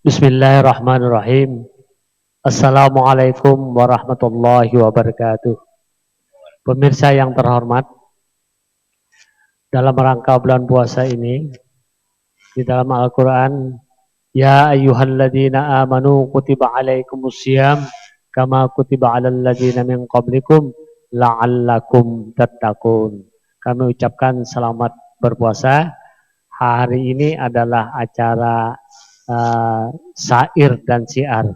Bismillahirrahmanirrahim. Assalamualaikum warahmatullahi wabarakatuh. Pemirsa yang terhormat, dalam rangka bulan puasa ini, di dalam Al-Quran, Ya ayyuhalladzina amanu kutiba alaikumusiyam, kama kutiba alal ladzina min qablikum, la'allakum tattaqun. Kami ucapkan selamat berpuasa. Hari ini adalah acara syair dan syiar.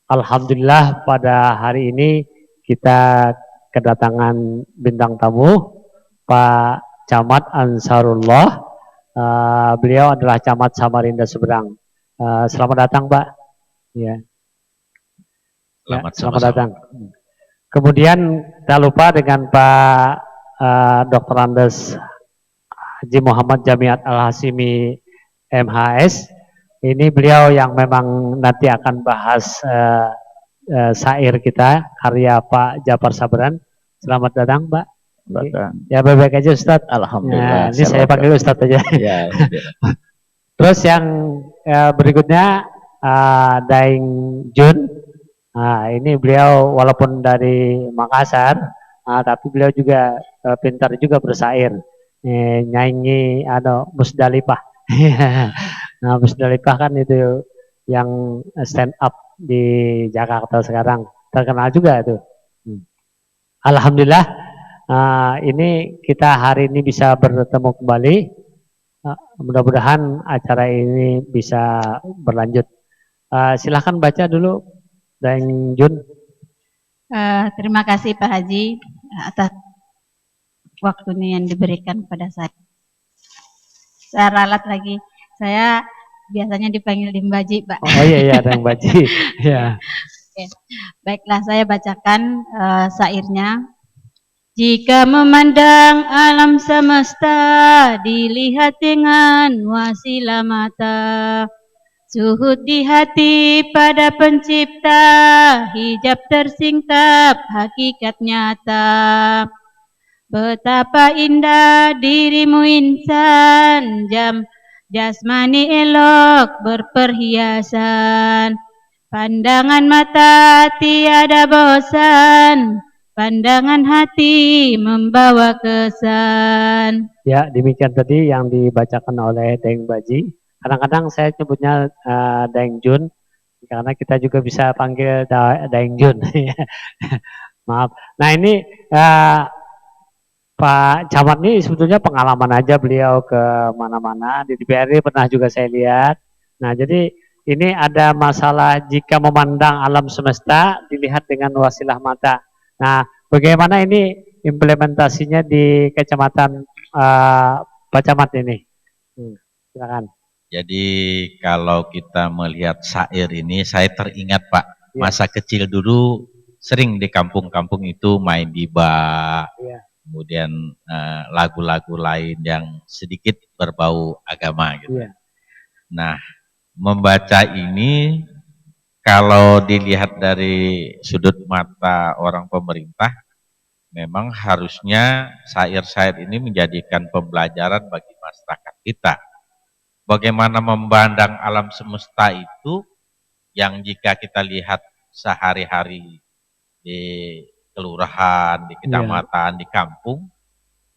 Alhamdulillah pada hari ini kita kedatangan bintang tamu Pak Camat Ansarullah. Beliau adalah Camat Samarinda Seberang. Selamat datang, Pak. Ya. Selamat datang. Kemudian tak lupa dengan Pak Dr. Andes Haji Muhammad Jamiat Al-Hasimi MHS. Ini beliau yang memang nanti akan bahas syair kita, karya Pak Jafar Sabran. Selamat datang, Pak. Ya, baik-baik aja, Ustadz. Alhamdulillah. Nah, ini saya panggil Ustadz aja. Ya. Terus yang berikutnya, Daeng Jun. Nah, ini beliau walaupun dari Makassar, tapi beliau juga pintar juga bersyair. Nyanyi Musdalifah. Nah, Musdalifah kan itu yang stand up di Jakarta sekarang, terkenal juga itu. Alhamdulillah, ini kita hari ini bisa bertemu kembali. Mudah-mudahan acara ini bisa berlanjut. Silahkan baca dulu, Daeng Jun. Terima kasih Pak Haji atas waktunya yang diberikan kepada saya. Saya ralat lagi. Saya biasanya dipanggil Dimbaji, Pak. Oh iya, Dimbaji. Ya. Oke. Baiklah, saya bacakan syairnya. Jika memandang alam semesta dilihat dengan wasilah mata, suhud di hati pada pencipta, hijab tersingkap hakikat nyata. Betapa indah dirimu insan, jasmani elok berperhiasan, pandangan mata tiada bosan, pandangan hati membawa kesan. Ya, demikian tadi yang dibacakan oleh Daeng Baji. Kadang-kadang saya sebutnya Daeng Jun, karena kita juga bisa panggil Daeng Jun. Maaf. Nah, ini Pak Camat ini sebetulnya pengalaman aja, beliau ke mana-mana, di DPRD pernah juga saya lihat. Nah, jadi ini ada masalah jika memandang alam semesta dilihat dengan wasilah mata. Nah, bagaimana ini implementasinya di Kecamatan Pak Camat ini? Silakan. Jadi kalau kita melihat syair ini, saya teringat Pak, masa kecil dulu sering di kampung-kampung itu main diba. Kemudian lagu-lagu lain yang sedikit berbau agama gitu. Nah, membaca ini kalau dilihat dari sudut mata orang pemerintah, memang harusnya syair-syair ini menjadikan pembelajaran bagi masyarakat kita. Bagaimana memandang alam semesta itu yang jika kita lihat sehari-hari di kelurahan, di kecamatan, di kampung,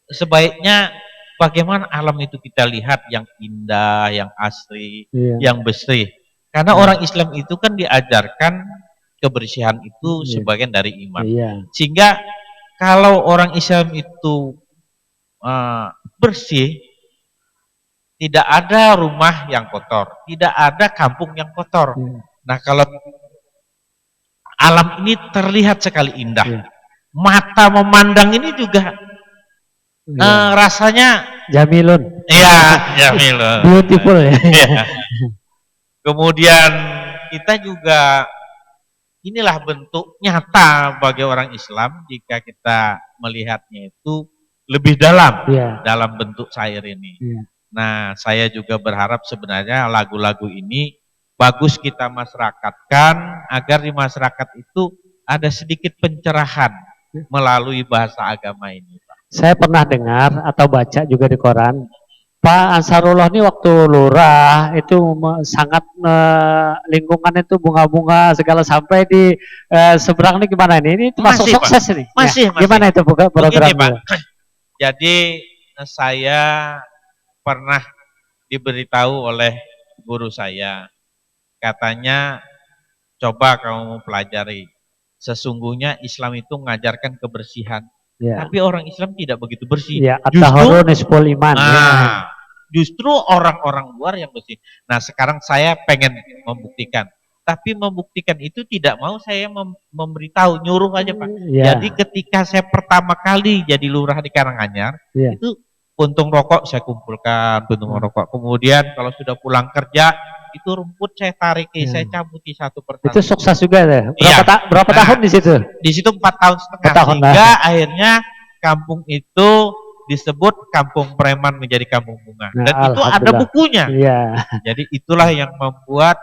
sebaiknya bagaimana alam itu kita lihat yang indah, yang asri, yang bersih. Karena orang Islam itu kan diajarkan kebersihan itu sebagian dari iman. Sehingga kalau orang Islam itu bersih, tidak ada rumah yang kotor, tidak ada kampung yang kotor. Nah, kalau alam ini terlihat sekali indah. Mata memandang ini juga rasanya jamilun. Iya, jamilun. Beautiful ya. Kemudian kita juga inilah bentuk nyata bagi orang Islam jika kita melihatnya itu lebih dalam dalam bentuk syair ini. Nah, saya juga berharap sebenarnya lagu-lagu ini bagus kita masyarakatkan agar di masyarakat itu ada sedikit pencerahan melalui bahasa agama ini, Pak. Saya pernah dengar atau baca juga di koran, Pak Ansarullah ini waktu lurah itu sangat lingkungan itu bunga-bunga segala sampai di seberang ini gimana ini? Ini termasuk Masih, Pak. sukses ini. Masih, Ya, gimana itu Begini, programnya? Pak. Jadi saya pernah diberitahu oleh guru saya, katanya coba kamu pelajari. Sesungguhnya Islam itu mengajarkan kebersihan. Ya. Tapi orang Islam tidak begitu bersih. Ya, Justru, at-tahuru nisful iman. Ya. justru orang-orang luar yang bersih. Nah, sekarang saya pengen membuktikan. Tapi membuktikan itu tidak mau saya memberitahu, nyuruh aja, Pak. Ya. Jadi ketika saya pertama kali jadi lurah di Karanganyar, Ya. itu puntung rokok saya kumpulkan, puntung rokok. Kemudian kalau sudah pulang kerja, itu rumput saya tarik, saya cabuti satu persatu. Itu sukses juga deh. Berapa Nah, tahun di situ? Di situ 4 tahun setengah. 4 tahun sehingga akhirnya kampung itu disebut kampung preman menjadi kampung bunga. Nah, Dan itu ada bukunya. Iya. Jadi itulah yang membuat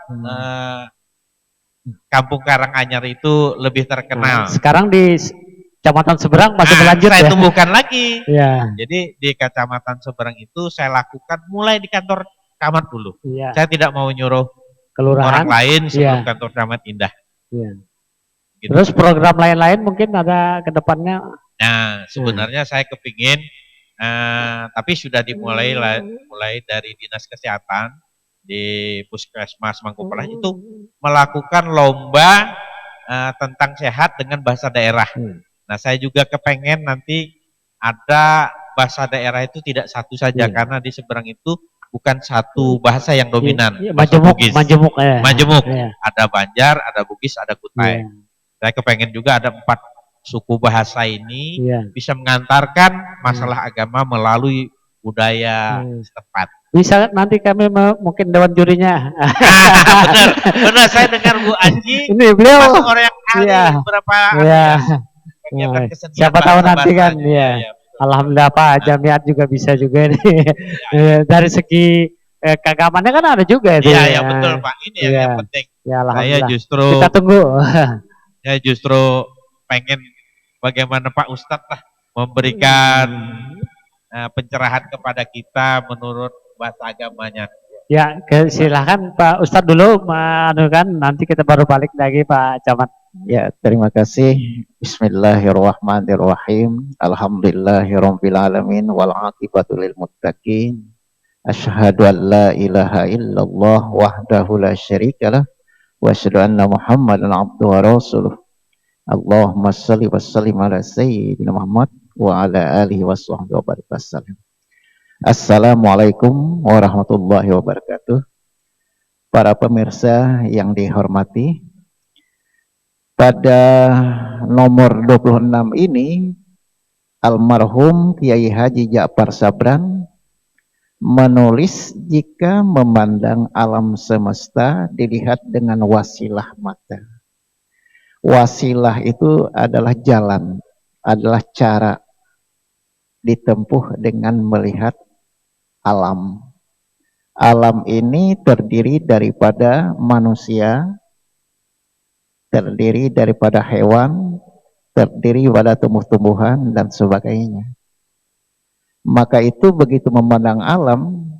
kampung Karanganyar itu lebih terkenal. Nah, sekarang di Kecamatan Seberang masih berlanjut saya ya? tumbuhkan lagi. Iya. Jadi di Kecamatan Seberang itu saya lakukan mulai di kantor camat dulu. Iya. Saya tidak mau nyuruh Kelurahan. orang lain sebelum kantor camat indah. Iya. Gitu. Terus program lain-lain mungkin ada ke depannya? Nah, sebenarnya saya kepingin, tapi sudah dimulai mulai dari Dinas Kesehatan di Puskesmas Mangkupelah itu melakukan lomba tentang sehat dengan bahasa daerah. Nah, saya juga kepengen nanti ada bahasa daerah itu tidak satu saja, karena di Seberang itu bukan satu bahasa yang dominan. Majemuk. Ada Banjar, ada Bugis, ada Kutai. Saya kepengen juga ada 4 suku bahasa ini bisa mengantarkan masalah agama melalui budaya setempat. Bisa nanti kami mungkin dewan jurinya. Benar, saya dengar Bu Anji ini beliau masuk orang yang ahli beberapa kegiatan kesenian. Siapa tahu nanti kan ya. Alhamdulillah Pak Jamiat juga bisa juga ini. Dari segi keagamannya kan ada juga itu. Iya, betul Pak. Ini yang penting. Ya, saya justru kita tunggu. Saya justru pengen bagaimana Pak Ustadz lah memberikan pencerahan kepada kita menurut bahasa agamanya. Ya, silahkan Pak Ustadz dulu nanti kita baru balik lagi Pak Camat. Ya, terima kasih. Bismillahirrahmanirrahim. Alhamdulillahirabbil alamin wal aqibatu lil muttaqin. Asyhadu an la ilaha illallah wahdahu la syarikalah wa asyhadu anna Muhammadan abduhu wa rasuluh. Allahumma shalli wa sallim ala sayyidina Muhammad wa ala alihi washabbihi wa barik wasallam. Assalamualaikum warahmatullahi wabarakatuh. Para pemirsa yang dihormati, pada nomor 26 ini almarhum Kiai Haji Ja'far Sabran menulis, jika memandang alam semesta dilihat dengan wasilah mata. Wasilah itu adalah jalan, adalah cara ditempuh dengan melihat alam. Alam ini terdiri daripada manusia, terdiri daripada hewan, terdiri pada tumbuh-tumbuhan dan sebagainya. Maka itu begitu memandang alam,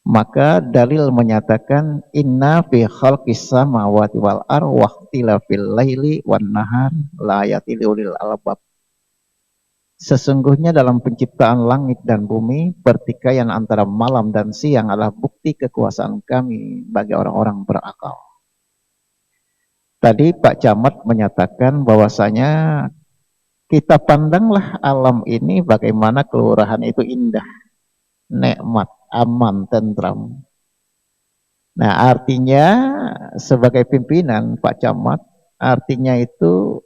maka dalil menyatakan inna fi khalqis samawati wal ardi wa ikhtilafil laili wan nahar la ayatil liulil albab. Sesungguhnya dalam penciptaan langit dan bumi, pertikaian antara malam dan siang adalah bukti kekuasaan kami bagi orang-orang berakal. Tadi Pak Camat menyatakan bahwasanya kita pandanglah alam ini bagaimana kelurahan itu indah, nikmat, aman, tentram. Nah, artinya sebagai pimpinan Pak Camat, artinya itu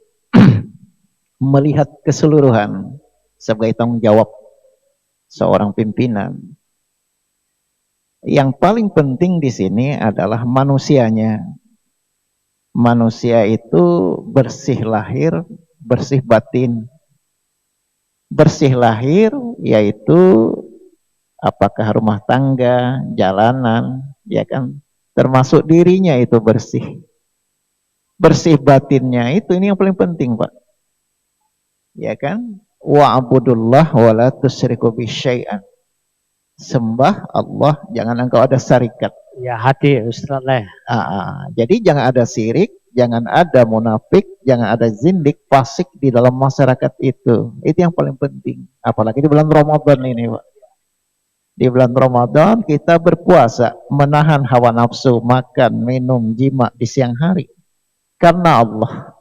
melihat keseluruhan sebagai tanggung jawab seorang pimpinan. Yang paling penting di sini adalah manusianya. Manusia itu bersih lahir, bersih batin. Bersih lahir yaitu apakah rumah tangga, jalanan, ya kan, termasuk dirinya itu bersih. Bersih batinnya itu ini yang paling penting, Pak. Ya kan? Wa'budullah wa la tusyriku bisyai'an. Sembah Allah, jangan engkau ada syarikat. Ya hati Ustaz lah. Jadi jangan ada syirik, jangan ada munafik, jangan ada zindik, fasik di dalam masyarakat itu. Itu yang paling penting. Apalagi di bulan Ramadan ini, Pak. Di bulan Ramadan kita berpuasa, menahan hawa nafsu, makan, minum, jima di siang hari. Karena Allah.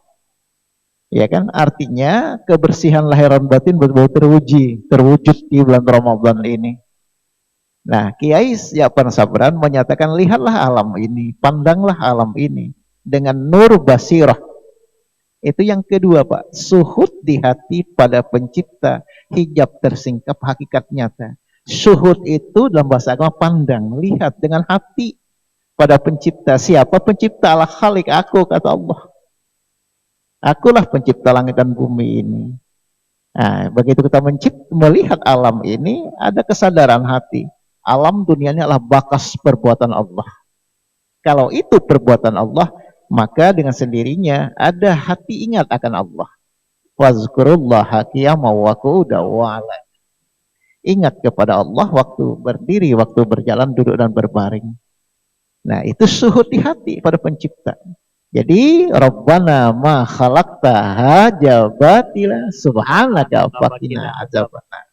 Ya kan? Artinya kebersihan lahir dan batin betul-betul terwujud di bulan Ramadan ini. Nah, Kiai Siapan Sabran menyatakan, lihatlah alam ini, pandanglah alam ini dengan nur basirah. Itu yang kedua, Pak. Suhud di hati pada pencipta, hijab tersingkap hakikat nyata. Suhud itu dalam bahasa agama pandang, lihat dengan hati pada pencipta. Siapa pencipta? Allah Khalik, aku, kata Allah. Akulah pencipta langit dan bumi ini. Nah, begitu kita melihat alam ini, ada kesadaran hati. Alam dunia ini adalah bakas perbuatan Allah. Kalau itu perbuatan Allah, maka dengan sendirinya ada hati ingat akan Allah. Wazkurullaha qiyaman wa qu'udan wa 'ala. Ingat kepada Allah waktu berdiri, waktu berjalan, duduk dan berbaring. Nah, itu suhud di hati pada pencipta. Jadi Rabbana ma khalaqta hadza batila subhanaka faqina adzabannar.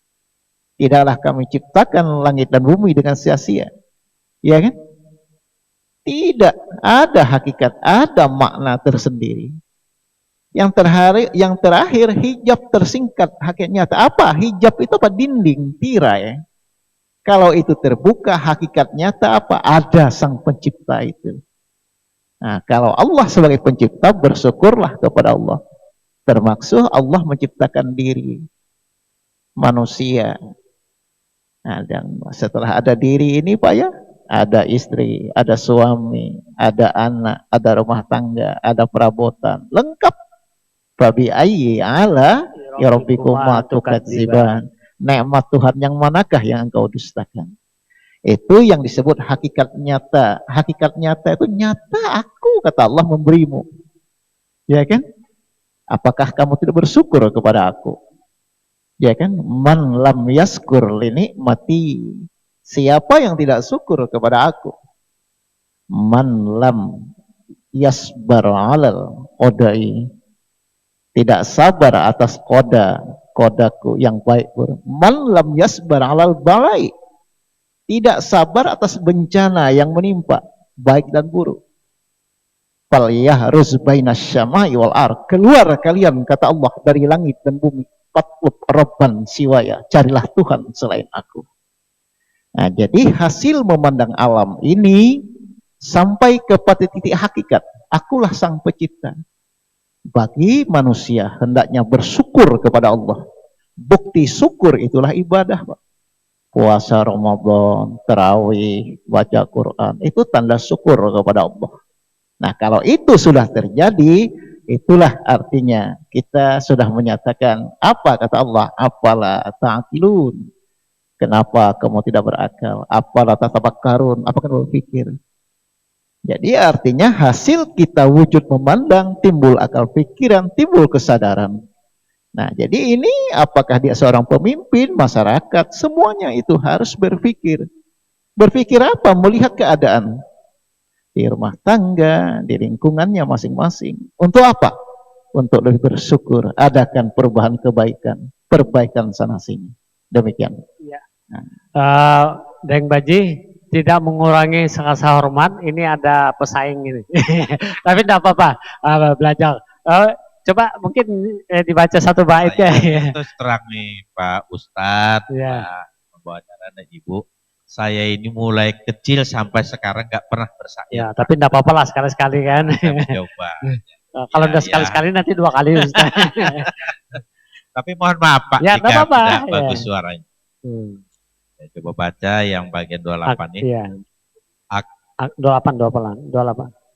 Tidaklah kami ciptakan langit dan bumi dengan sia-sia. Ya kan? Tidak ada hakikat, ada makna tersendiri. Yang terakhir hijab tersingkat hakikat nyata. Apa? Hijab itu apa? Dinding, tirai. Kalau itu terbuka, hakikat nyata apa? Ada sang pencipta itu. Nah, kalau Allah sebagai pencipta, bersyukurlah kepada Allah. Termaksud Allah menciptakan diri manusia. Nah, dan setelah ada diri ini, Pak ya, ada istri, ada suami, ada anak, ada rumah tangga, ada perabotan, lengkap. Fabi ayyi ala ya rabbikuma tukadziban. Nikmat Tuhan yang manakah yang engkau dustakan? Itu yang disebut hakikat nyata. Hakikat nyata itu nyata, aku, kata Allah, memberimu. Ya kan? Apakah kamu tidak bersyukur kepada aku? Ya kan? Man lam yaskur li nikmati. Siapa yang tidak syukur kepada aku? Man lam yasbar alal qodai. Tidak sabar atas kodaku yang baik buruk. Man lam yasbar alal balai. Tidak sabar atas bencana yang menimpa, baik dan buruk. Fal yahruz bainas syama'i wal ar. Keluar kalian, kata Allah, dari langit dan bumi. Fatlub rabban siwaya, carilah Tuhan selain aku. Nah, jadi hasil memandang alam ini sampai kepada titik hakikat, akulah sang pencipta. Bagi manusia hendaknya bersyukur kepada Allah. Bukti syukur itulah ibadah, Pak. Puasa Ramadan, tarawih, baca Quran, itu tanda syukur kepada Allah. Nah, kalau itu sudah terjadi, itulah artinya kita sudah menyatakan apa kata Allah, apalah ta'qilun. Kenapa kamu tidak berakal? Apalah tatafakkarun? Apa kamu berpikir? Jadi artinya hasil kita wujud memandang, timbul akal pikiran, timbul kesadaran. Nah, jadi ini apakah dia seorang pemimpin, masyarakat, semuanya itu harus berpikir. Berpikir apa? Melihat keadaan di rumah tangga, di lingkungannya masing-masing. Untuk apa? Untuk lebih bersyukur, adakan perubahan kebaikan, perbaikan sana sini. Demikian. Ya. Deng Baji tidak mengurangi rasa hormat. Ini ada pesaing ini. Tapi tidak apa-apa, belajar. Coba mungkin dibaca satu bait ya. Terus terang nih Pak Ustadz, ya. Pak pembawa acara dan Ibu. Saya ini mulai kecil sampai sekarang nggak pernah bersair. Ya, tapi tidak apa-apa lah sekali-sekali kan. Coba. Kalau udah sekali-sekali nanti 2 kali. Tapi mohon maaf Pak, ya, jika apa-apa. tidak bagus suaranya. Ya, coba baca yang bagian 28 ini. Iya. 28.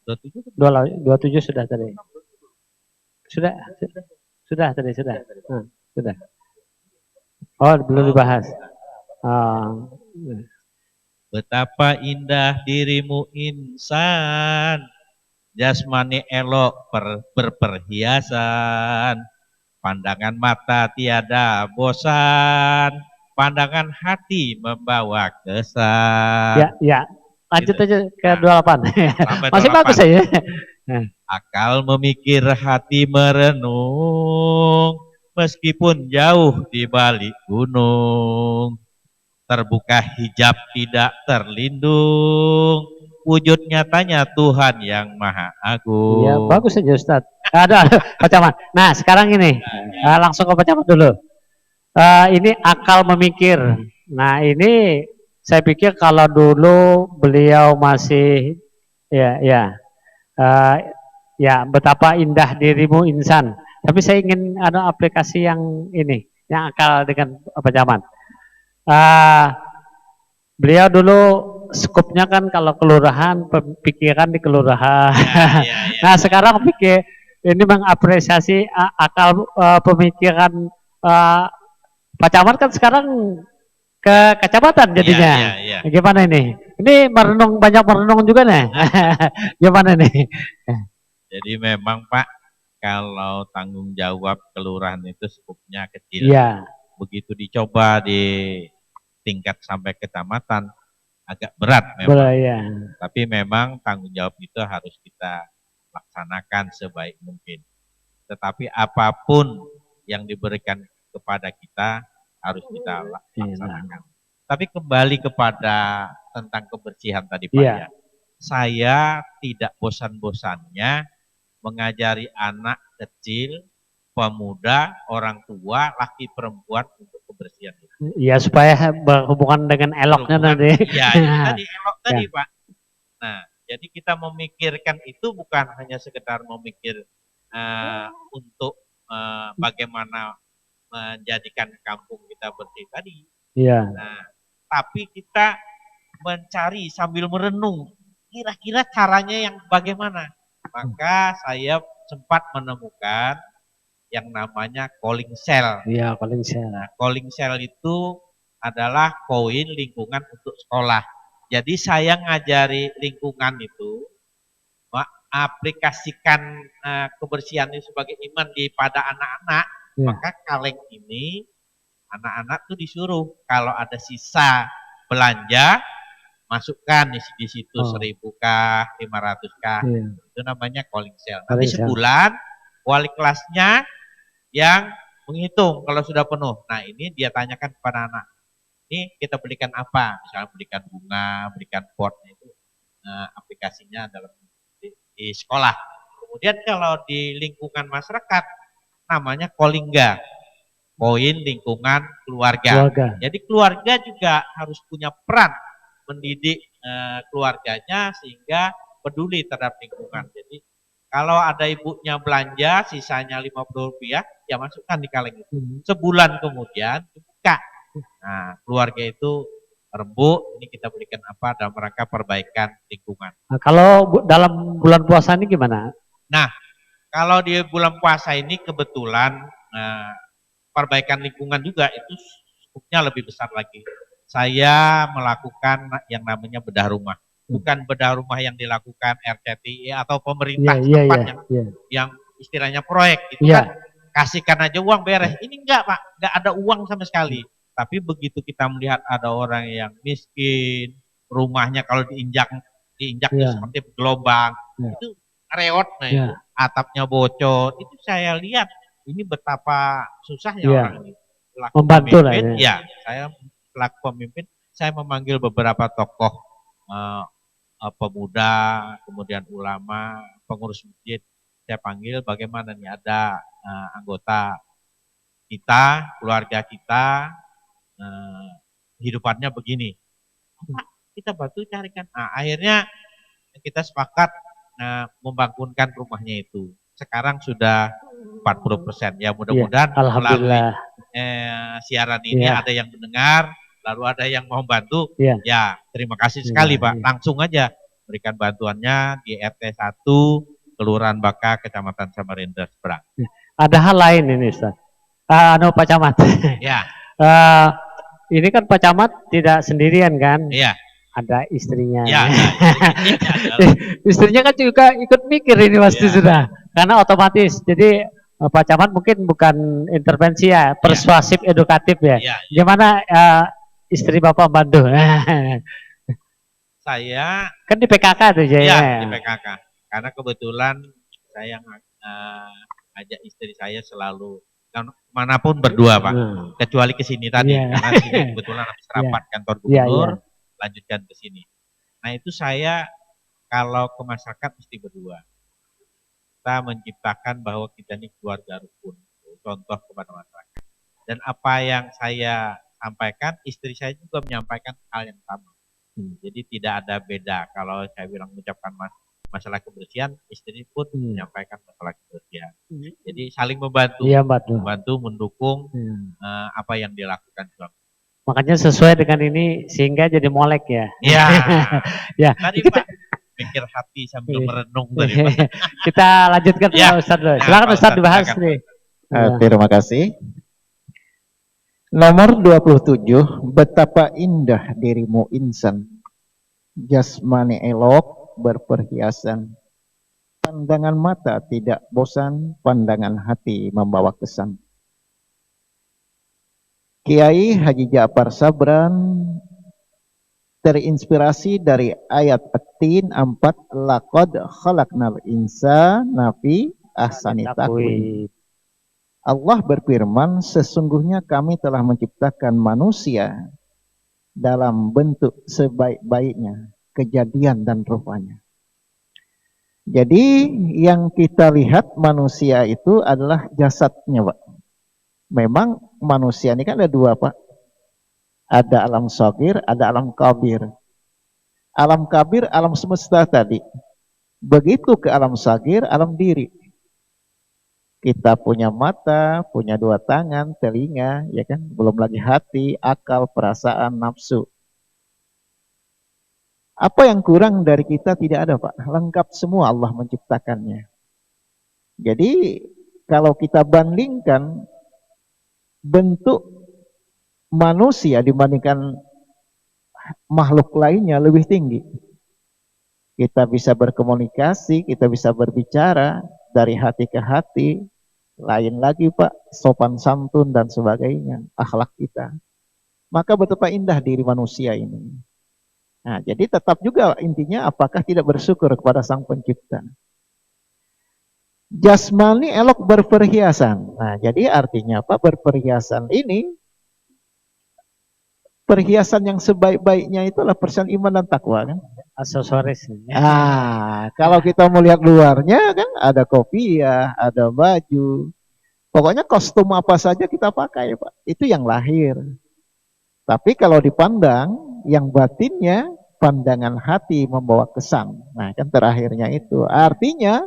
27 sudah tadi. Sudah tadi. Sudah. Oh, belum dibahas. Betapa indah dirimu insan, jasmani elok berperhiasan, pandangan mata tiada bosan, pandangan hati membawa kesan. Ya, ya. Lanjut Gitu. aja ke Nah, 28. sampai Masih 28. bagus ya. Akal memikir, hati merenung, meskipun jauh di balik gunung. Terbuka hijab tidak terlindung, wujud nyatanya Tuhan yang Maha Agung. Iya, bagus aja Ustaz. Ada Pak Camat. Nah, sekarang ini langsung ke Pak Camat dulu. Ini akal memikir. Nah, ini saya pikir kalau dulu beliau masih ya ya betapa indah dirimu insan. Tapi saya ingin ada aplikasi yang ini, yang akal dengan Pak Camat. Beliau dulu skupnya kan kalau kelurahan, pikiran di kelurahan. Nah, sekarang pikir ini mengapresiasi akal pemikiran Pak Camat kan sekarang ke kecamatan jadinya. Gimana ini? Ini merenung, banyak merenung juga nih. Gimana nih? Jadi memang Pak, kalau tanggung jawab kelurahan itu skupnya kecil. Iya. Begitu dicoba di tingkat sampai kecamatan agak berat memang. Berat, ya. Tapi memang tanggung jawab itu harus kita laksanakan sebaik mungkin. Tetapi apapun yang diberikan kepada kita harus kita laksanakan. Tapi kembali kepada tentang kebersihan tadi Pak ya. Saya tidak bosan-bosannya mengajari anak kecil, pemuda, orang tua, laki perempuan untuk kebersihan itu. Iya, supaya berhubungan dengan eloknya tadi. Iya, tadi elok tadi Pak. Nah, jadi kita memikirkan itu bukan hanya sekedar memikir untuk bagaimana menjadikan kampung kita bersih tadi. Iya. Nah, tapi kita mencari sambil merenung, kira-kira caranya yang bagaimana. Maka saya sempat menemukan yang namanya calling cell. Iya, calling cell. Nah, calling cell itu adalah koin lingkungan untuk sekolah. Jadi saya ngajari lingkungan itu, aplikasikan kebersihan itu sebagai iman pada anak-anak, maka kaleng ini anak-anak tuh disuruh kalau ada sisa belanja masukkan di situ 1.000 kah, 500 kah, itu namanya calling cell. Nanti sebulan wali kelasnya yang menghitung kalau sudah penuh. Nah, ini dia tanyakan kepada anak, ini kita belikan apa? Misalnya belikan bunga, belikan pot, itu aplikasinya dalam di sekolah. Kemudian kalau di lingkungan masyarakat namanya Kolingga, koin lingkungan keluarga. Jadi keluarga juga harus punya peran mendidik keluarganya sehingga peduli terhadap lingkungan. Jadi kalau ada ibunya belanja sisanya Rp50, ya masukkan di kaleng itu. Sebulan kemudian dibuka. Nah, keluarga itu rembuk, ini kita berikan apa dalam rangka perbaikan lingkungan. Nah, kalau dalam bulan puasa ini gimana? Nah, kalau di bulan puasa ini kebetulan perbaikan lingkungan juga itu skupnya lebih besar lagi. Saya melakukan yang namanya bedah rumah. Bukan bedah rumah yang dilakukan RCTI atau pemerintah setempat yang istilahnya proyek itu kan kasihkan aja uang beres. Ini enggak Pak, enggak ada uang sama sekali. Tapi begitu kita melihat ada orang yang miskin, rumahnya kalau diinjak seperti gelombang, itu reot, nah itu atapnya bocor, itu saya lihat ini betapa susahnya orang ini. Membantu lah ya. Saya selaku pemimpin, saya memanggil beberapa tokoh pemuda, kemudian ulama, pengurus masjid, saya panggil bagaimana nih ada anggota kita, keluarga kita, hidupannya begini. Kita bantu carikan. Nah, akhirnya kita sepakat membangunkan rumahnya itu. Sekarang sudah 40%. Ya mudah-mudahan melalui siaran ini ada yang mendengar, lalu ada yang mau bantu. Ya, terima kasih sekali Pak. Langsung aja berikan bantuannya di RT 1 Kelurahan Baka, Kecamatan Samarinda, Seberang. Ada hal lain ini Ustaz. Pak Camat. Ya. Ini kan Pak Camat tidak sendirian kan? Iya. Ada istrinya. Ya. Istrinya kan juga ikut mikir ini pasti sudah. Karena otomatis. Jadi Pak Camat mungkin bukan intervensi ya, persuasif edukatif ya. Iya. Gimana istri Bapak bantu? Saya Kan di PKK tuh ya ya. di PKK. Karena kebetulan saya ajak istri saya selalu manapun berdua Pak, kecuali ke sini tadi karena sini kebetulan habis rapat kantor gubernur, lanjutkan ke sini. Nah itu saya kalau ke masyarakat mesti berdua. Kita menciptakan bahwa kita ini keluarga rukun, contoh kepada masyarakat. Dan apa yang saya sampaikan, istri saya juga menyampaikan hal yang sama. Jadi tidak ada beda. Kalau saya bilang mengucapkan masalah kebersihan, istri pun menyampaikan masalah kebersihan. Jadi saling membantu, membantu, mendukung apa yang dilakukan suami. Makanya sesuai dengan ini sehingga jadi molek ya. Iya. Ya. Tadi Pak pikir hati sambil merenung tadi Pak. Kita lanjutkan Pak Ustadz dulu. Silakan Ustadz dibahas nih. Terima kasih. Nomor 27, betapa indah dirimu insan. Jasmani elok, berperhiasan. Pandangan mata tidak bosan, pandangan hati membawa kesan. Kiai Haji Ja'far Sabran terinspirasi dari ayat At-Tin 4, laqad khalaqnal insana fi ahsani taqwim. Allah berfirman, sesungguhnya kami telah menciptakan manusia dalam bentuk sebaik-baiknya, kejadian dan rupanya. Jadi yang kita lihat manusia itu adalah jasadnya Pak. Memang manusia ini kan ada dua Pak. Ada alam shagir, ada alam kabir. Alam kabir, alam semesta tadi. Begitu ke alam shagir, alam diri. Kita punya mata, punya dua tangan, telinga, ya kan? Belum lagi hati, akal, perasaan, nafsu. Apa yang kurang dari kita tidak ada Pak. Lengkap semua Allah menciptakannya. Jadi kalau kita bandingkan bentuk manusia dibandingkan makhluk lainnya lebih tinggi. Kita bisa berkomunikasi, kita bisa berbicara dari hati ke hati. Lain lagi Pak, sopan santun dan sebagainya, akhlak kita. Maka betapa indah diri manusia ini. Nah, jadi tetap juga intinya apakah tidak bersyukur kepada Sang Pencipta. Jasmani elok berperhiasan. Nah, jadi artinya apa? Berperhiasan ini, perhiasan yang sebaik-baiknya itulah perhiasan iman dan takwa kan? Aksesoris. Kalau kita melihat luarnya kan ada kopiah, ada baju. Pokoknya kostum apa saja kita pakai Pak. Itu yang lahir. Tapi kalau dipandang, yang batinnya, pandangan hati membawa kesan. Nah kan terakhirnya itu. Artinya,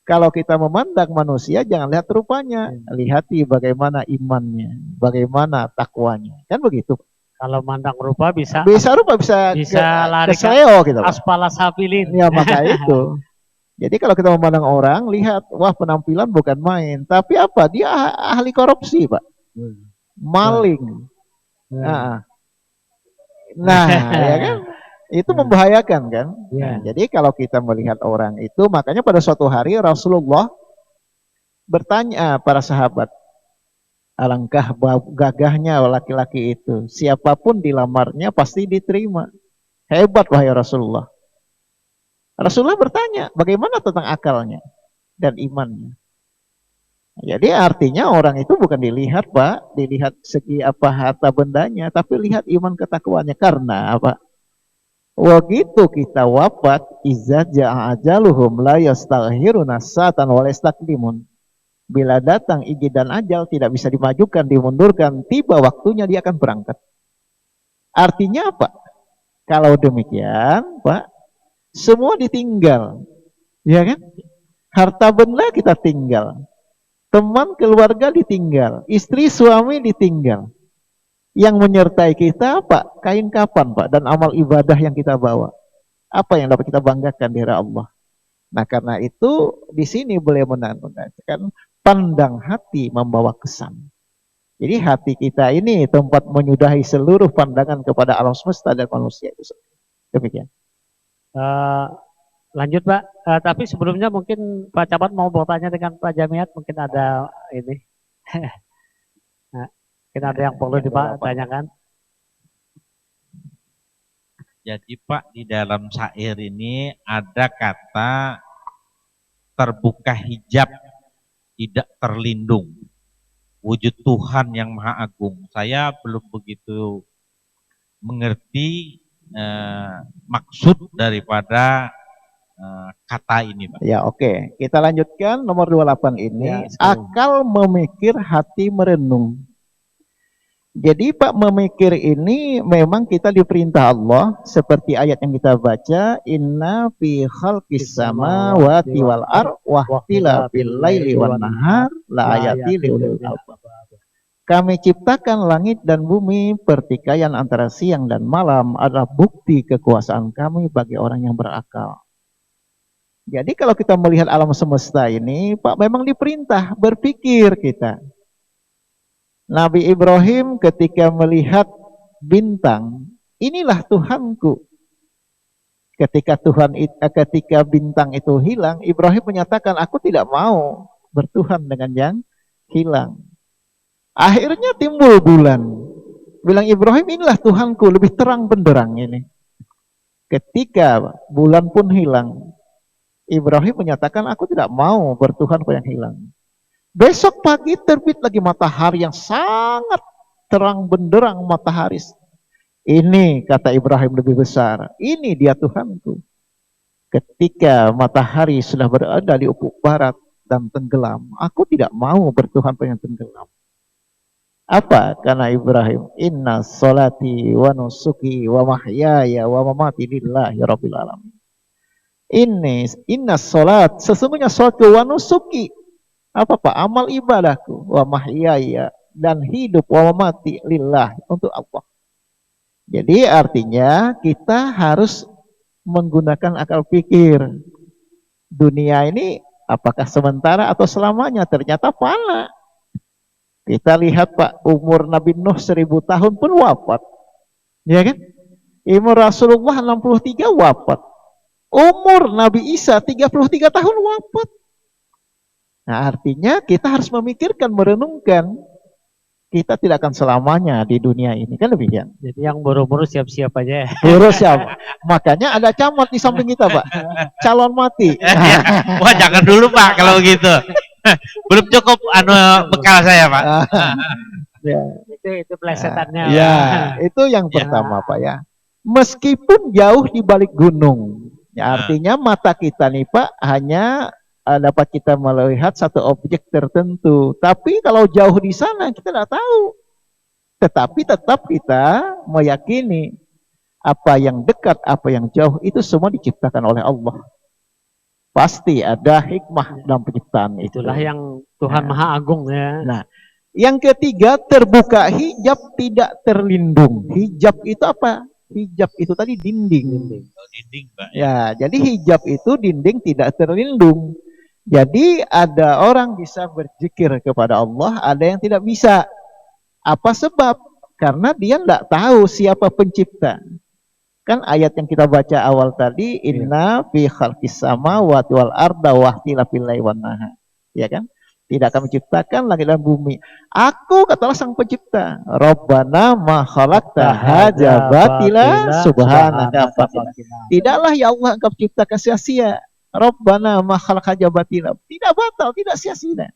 kalau kita memandang manusia, jangan lihat rupanya. Lihati bagaimana imannya, bagaimana takwanya. Kan begitu. Kalau mandang rupa bisa rupa bisa lari ke SEO gitu. Aspala sabilin. Ya maka itu. Jadi kalau kita memandang orang, lihat, wah penampilan bukan main. Tapi apa? Dia ahli korupsi Pak. Maling. Nah ya kan? Itu membahayakan kan? Nah, jadi kalau kita melihat orang itu, makanya pada suatu hari Rasulullah bertanya para sahabat, alangkah gagahnya laki-laki itu. Siapapun dilamarnya pasti diterima. Hebat wahai Rasulullah. Rasulullah bertanya, bagaimana tentang akalnya dan imannya? Jadi artinya orang itu bukan dilihat Pak, dilihat segi apa harta bendanya, tapi lihat iman ketakwaannya. Karena apa? Begitu kita wafat, izza ja'a ajaluhum la yastaghiruna sa'atan wa la yastaqdimun. Bila datang izin dan ajal tidak bisa dimajukan, dimundurkan, tiba waktunya dia akan berangkat. Artinya apa? Kalau demikian, Pak, semua ditinggal. Ya kan? Harta benda kita tinggal. Teman keluarga ditinggal, istri suami ditinggal. Yang menyertai kita apa? Kain kapan Pak, dan amal ibadah yang kita bawa. Apa yang dapat kita banggakan di hadapan Allah? Nah karena itu di sini beliau menandakan pandang hati membawa kesan. Jadi hati kita ini tempat menyudahi seluruh pandangan kepada alam semesta dan manusia itu. Demikian. Lanjut Pak. Tapi sebelumnya mungkin Pak Camat mau bertanya dengan Pak Jamiat, mungkin ada ini. Nah, mungkin ada yang perlu ditanyakan. Jadi Pak, di dalam syair ini ada kata terbuka hijab, tidak terlindung. Wujud Tuhan yang Maha Agung. Saya belum begitu mengerti maksud daripada kata ini, Pak. Ya, oke. Kita lanjutkan nomor 28 ini. Ya, sekali. Akal memikir, hati merenung. Jadi Pak, memikir ini memang kita diperintah Allah seperti ayat yang kita baca, inna fi khalqis samawati wal ardh wa ikhtilafil laili wan nahar la ayati liulil albab. Kami ciptakan langit dan bumi, pertikaian antara siang dan malam adalah bukti kekuasaan kami bagi orang yang berakal. Jadi kalau kita melihat alam semesta ini, Pak, memang diperintah berpikir kita. Nabi Ibrahim ketika melihat bintang, inilah Tuhanku. Ketika bintang itu hilang, Ibrahim menyatakan, aku tidak mau bertuhan dengan yang hilang. Akhirnya timbul bulan. Bilang Ibrahim, inilah Tuhanku, lebih terang benderang ini. Ketika bulan pun hilang, Ibrahim menyatakan, aku tidak mau bertuhan pada yang hilang. Besok pagi terbit lagi matahari yang sangat terang benderang matahari. Ini kata Ibrahim lebih besar. Ini dia Tuhanku. Ketika matahari sudah berada di ufuk barat dan tenggelam, aku tidak mau bertuhan pada yang tenggelam. Apa? Karena Ibrahim, inna sholati wa nusuki wa mahyaya wa mamati lillahi rabbil alamin. Inna sholat, sesungguhnya sholatku wa nusuki. Apa Pak? Amal ibadahku, wa mahyaya, dan hidup wa mati lillah, untuk Allah. Jadi artinya kita harus menggunakan akal pikir. Dunia ini apakah sementara atau selamanya? Ternyata fana. Kita lihat Pak, umur Nabi Nuh 1000 tahun pun wafat. Ya kan? Umur Rasulullah 63 wafat. Umur Nabi Isa 33 tahun wafat. Nah, artinya kita harus memikirkan, merenungkan. Kita tidak akan selamanya di dunia ini, kan demikian. Jadi yang buru-buru siap-siap aja ya. Buru siapa? Makanya ada camat di samping kita, Pak. Calon mati. Wah, jangan dulu Pak kalau gitu. Belum cukup bekal saya, Pak. Ya. Itu plesetannya. Ya, itu yang pertama, Pak ya. Meskipun jauh di balik gunung, ya artinya mata kita nih, Pak, hanya dapat kita melihat satu objek tertentu. Tapi kalau jauh di sana kita tidak tahu. Tetapi tetap kita meyakini apa yang dekat, apa yang jauh itu semua diciptakan oleh Allah. Pasti ada hikmah dalam penciptaan itu. Itulah yang Tuhan Maha Agung ya. Nah, yang ketiga, terbuka hijab tidak terlindung. Hijab itu apa? Hijab itu tadi dinding. Dinding, Pak. Ya, jadi hijab itu dinding tidak terlindung. Jadi ada orang bisa berzikir kepada Allah, ada yang tidak bisa. Apa sebab? Karena dia tidak tahu siapa pencipta. Kan ayat yang kita baca awal tadi, inna fi khalqis samawati wal arda wa ikhtilafil laili wan nahar. Ya kan? Tidak akan menciptakan langit dan bumi. Aku katalah sang pencipta. Rabbana ma khalaqta hadza batila subhanaka faqina. Tidaklah ya Allah engkau ciptakan sia-sia. Rabbana ma khalaq hadza batila. Tidak batal, tidak sia-sia.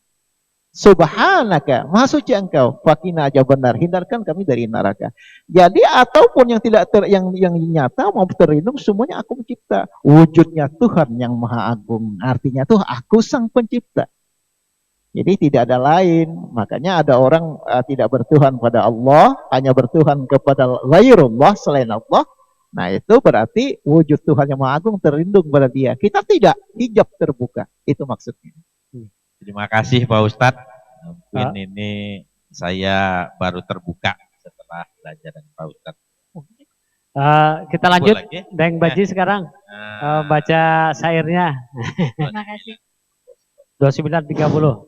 Subhanaka, maha suci engkau, fakina aja benar, hindarkan kami dari neraka. Jadi ataupun yang tidak yang nyata mau terlindung, semuanya aku mencipta. Wujudnya Tuhan yang maha agung, artinya tuh aku sang pencipta. Jadi tidak ada lain. Makanya ada orang tidak bertuhan pada Allah, hanya bertuhan kepada ghairullah selain Allah. Nah itu berarti wujud Tuhan yang maha agung terlindung pada dia. Kita tidak, hijab terbuka. Itu maksudnya. Terima kasih Pak Ustadz. Mungkin ini saya baru terbuka setelah belajar dengan Pak Ustadz. Kita lanjut Deng Baji sekarang baca syairnya. Terima kasih. 29:30.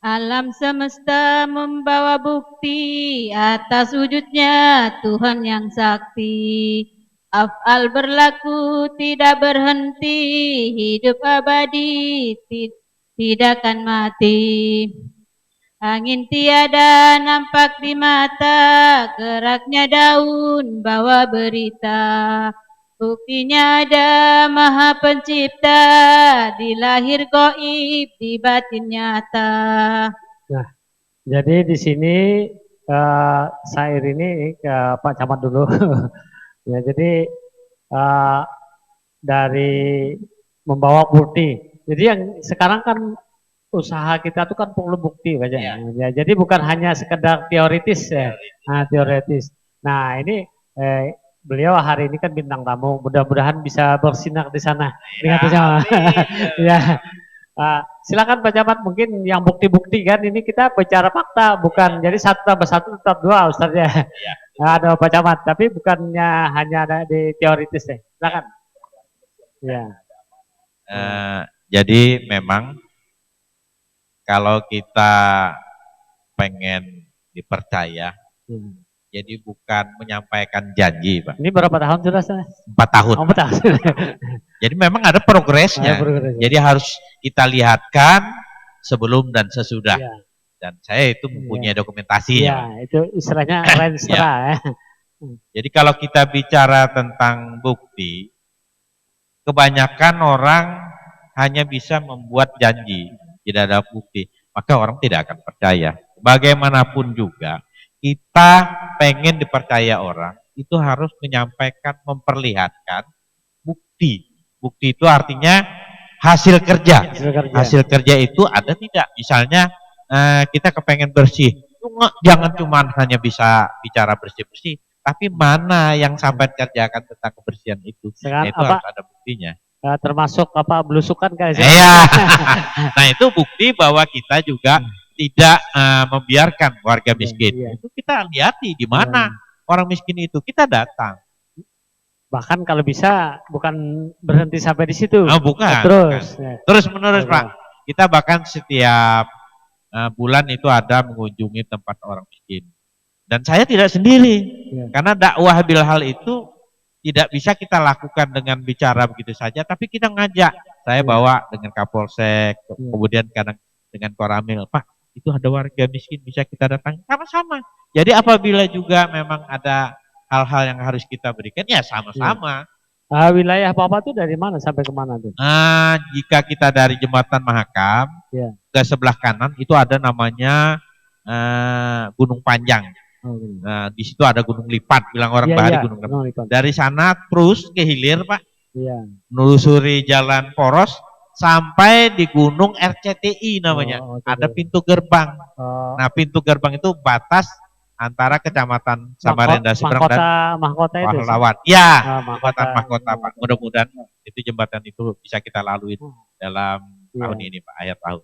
Alam semesta membawa bukti atas wujudnya Tuhan yang sakti. Af'al berlaku tidak berhenti, hidup abadi tidak akan mati. Angin tiada nampak di mata, geraknya daun bawa berita. Buktinya ada Maha Pencipta, di lahir goib, di batin nyata. Nah, jadi di sini syair ini Pak Camat dulu. Ya, jadi eh, dari membawa bukti. Jadi yang sekarang kan usaha kita tuh kan perlu bukti Pak Iya. Ya, jadi bukan hanya sekedar teoritis ya. Nah, teoritis. Nah, ini beliau hari ini kan bintang tamu. Mudah-mudahan bisa bersinar di sana. Dengan bersama. Ya. Silakan Pak Camat, mungkin yang bukti-bukti kan ini kita bicara fakta, bukan jadi 1+1 tetap 2 Ustaz ya. Ada Pak Camat, tapi bukannya hanya ada di teoritis ya. Silakan. Ya. Jadi memang kalau kita pengen dipercaya, jadi bukan menyampaikan janji, Pak. Ini berapa tahun sudah? 4 tahun. Oh, 4 tahun. Jadi memang ada progresnya. Progres. Jadi harus kita lihatkan sebelum dan sesudah. Ya. Dan saya itu mempunyai dokumentasinya. Ya, itu istilahnya renstra ya. Jadi kalau kita bicara tentang bukti, kebanyakan orang hanya bisa membuat janji, tidak ada bukti, maka orang tidak akan percaya. Bagaimanapun juga, kita pengen dipercaya orang, itu harus menyampaikan, memperlihatkan bukti. Bukti itu artinya hasil kerja. Hasil kerja itu ada tidak? Misalnya kita kepengen bersih, jangan cuma hanya bisa bicara bersih-bersih, tapi mana yang sampai kerjakan tentang kebersihan itu. Sekarang, itu harus ada buktinya. Termasuk belusukan guys. Iya. Nah, itu bukti bahwa kita juga tidak membiarkan warga miskin. Itu kita lihat di mana orang miskin itu, kita datang. Bahkan kalau bisa bukan berhenti sampai di situ. Oh, bukan. Terus menerus Pak. Kita bahkan setiap bulan itu ada mengunjungi tempat orang miskin. Dan saya tidak sendiri. Karena dakwah bil hal itu tidak bisa kita lakukan dengan bicara begitu saja, tapi kita ngajak. Saya bawa dengan Kapolsek, kemudian kadang dengan Koramil, Pak, itu ada warga miskin, bisa kita datang sama-sama. Jadi apabila juga memang ada hal-hal yang harus kita berikan, ya sama-sama. Wilayah Bapak tuh dari mana sampai kemana tuh? Jika kita dari Jembatan Mahakam, ke sebelah kanan itu ada namanya Gunung Panjang. Nah, di situ ada Gunung Lipat, bilang orang Bahari Gunung Lipat. Dari sana terus ke hilir, Pak. Menelusuri jalan poros sampai di Gunung RCTI namanya. Ada pintu gerbang. Nah, pintu gerbang itu batas antara Kecamatan Samarinda Seberang dan mahkota itu. Pahlawan. Ya, jembatan mahkota, Pak. Mudah-mudahan itu jembatan itu bisa kita lalui dalam tahun ini, Pak, akhir tahun.